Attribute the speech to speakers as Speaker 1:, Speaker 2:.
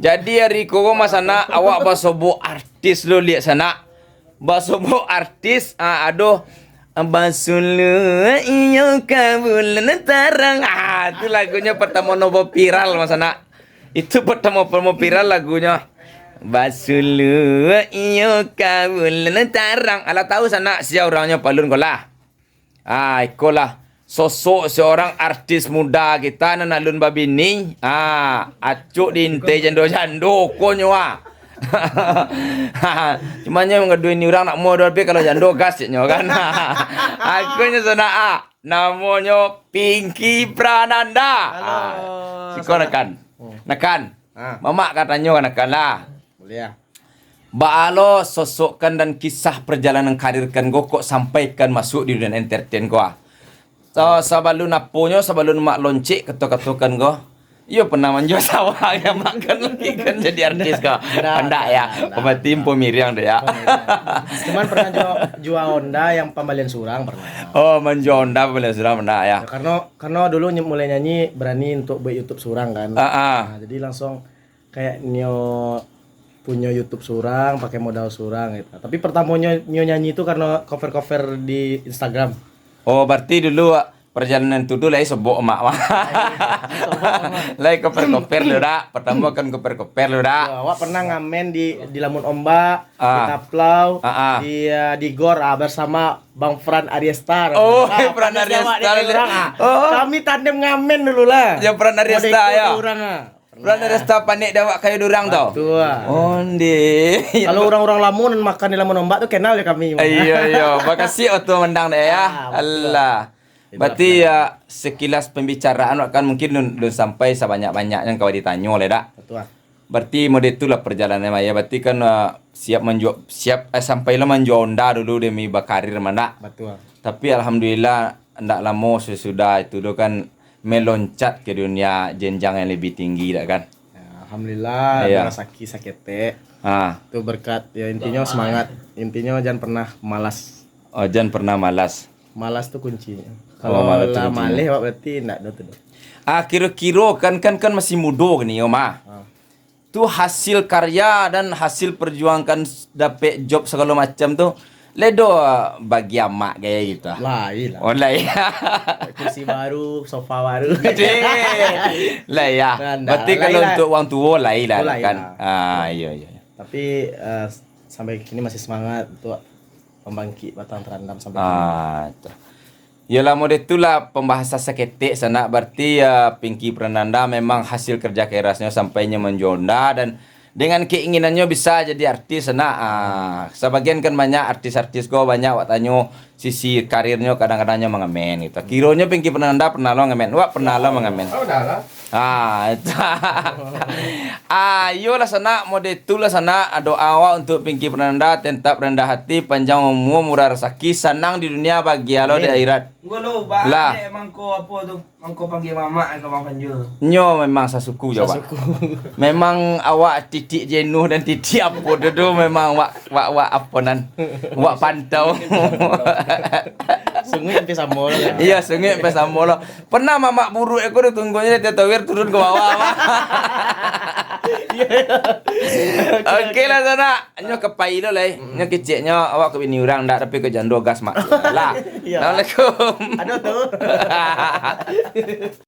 Speaker 1: Jadi hari ko mas sana awak basobo artis lo lihat sana. Basobo artis aduh Basulu iyo kabulan tarang. Itu lagunya pertama nopo viral mas sana. Itu pertama viral lagunya. Basulu iyo kabulan tarang. Ala tahu sana siapa orangnya palun kolah. Ikolah sosok seorang artis muda kita nanalun babini. Acuk dinte jando konyo Cumanya ngaduin ni orang nak mau tapi kalau jando gas nyo kan. Aku nya sana namanya Pinky Prananda. Siko nakan. Mama katanya nakan lah.
Speaker 2: Boleh ya.
Speaker 1: Baalo sosokkan dan kisah perjalanan karir kan go kok sampaikan masuk di dunia entertain go. So sabalun aponyo sabalun mak loncik ketok-ketokan go. Yo pernah manjo sawah yang makan lagi kan jadi artis go. Enggak ya. Pematim pemiriang deh ya.
Speaker 2: Cuman pernah jual Honda yang pembelian surang pernah.
Speaker 1: Oh, manjo Honda pembelian surang pernah ya.
Speaker 2: Karena dulu mulai nyanyi berani untuk buat YouTube surang kan. Nah, jadi langsung kayak Nio punya YouTube surang, pakai modal surang gitu. Tapi pertamanya Nio nyanyi itu karena cover-cover di Instagram.
Speaker 1: Oh, berarti dulu perjalanan itu dulu lah sebok emak mah. Lai koper-koper lu dah. Pertama kan koper-koper lu dah.
Speaker 2: Awak pernah ngamen di Lamun Ombak, di Taplau, di Gor bersama Bang Fran Ariestar.
Speaker 1: Oh, Fran Ariestar.
Speaker 2: Kami tandem ngamen dulu lah.
Speaker 1: Ya Fran Ariestar ya.
Speaker 2: Fran
Speaker 1: Ariestar panik dawak kayu durang tau. Onde.
Speaker 2: Kalau orang-orang Lamun makan di Lamun Ombak tuh kenal ya kami.
Speaker 1: Iya. Makasih waktu mendang deh ya. Allah. Berarti ya sekilas pembicaraan kan mungkin lu sampai sebanyak-banyaknya kau ditanya oleh dak.
Speaker 2: Betul.
Speaker 1: Berarti mode itulah perjalanan ya. Berarti kan sampai lah menjual Honda dulu demi berkarir mana.
Speaker 2: Betul.
Speaker 1: Tapi alhamdulillah ndak lama sesudah itu kan meloncat ke dunia jenjang yang lebih tinggi dak kan.
Speaker 2: Ya, alhamdulillah
Speaker 1: ya.
Speaker 2: Sakit itu berkat ya intinya semangat. Intinya jangan pernah malas.
Speaker 1: Oh, jangan pernah malas.
Speaker 2: Malas tuh kuncinya. Kalau lah malih berarti enggak ada tuh.
Speaker 1: Kira-kira kan masih muda nih Oma. Tuh hasil karya dan hasil perjuangan dapat job segala macam tuh ledo bagi amak kayak gitu.
Speaker 2: Lah.
Speaker 1: Oh lah ya.
Speaker 2: Kursi baru, sofa baru.
Speaker 1: Lah ya. Berarti kalau untuk orang tua lah kan. Iya.
Speaker 2: Tapi sampai kini masih semangat untuk pembangkit batang terendam sampai kini.
Speaker 1: Yalah mode itulah pembahasan seketik sana berarti Pinky Prananda memang hasil kerja kerasnya sampainya menjonda dan dengan keinginannya bisa jadi artis sana. Sebagian kan banyak artis-artis go banyak wak tanyo sisi karirnya kadang-kadangnya mengamen gitu. Kironya Pinky Prananda pernah lo ngamen. Wak pernah lo mengamen.
Speaker 2: Oh dah lah.
Speaker 1: Itu. Ayolah sana mode itulah sana doa awak untuk Pinky Prananda tetap rendah hati, panjang umur, murah rezeki, senang di dunia, bahagia lo di akhirat.
Speaker 3: Gua lo bah emang ko apa tu? Mangko panggil mama ke Bang Panju.
Speaker 1: Nyo memang sasuku jawab. Memang awak titik jenuh dan titik apa tu memang wak apa nan. Wak pantau.
Speaker 2: Sungguh sampai sambo lah.
Speaker 1: Iya, sungguh sampai sambo lah. Pernah mamak buruk aku tunggunya tetawir turun ke bawah. Oke lah sana. Nyo kepai lo lah. Nyo keciknya awak ke bini orang dak tapi ke jando gas mak. Lah. Assalamualaikum.
Speaker 2: Aduh tuh.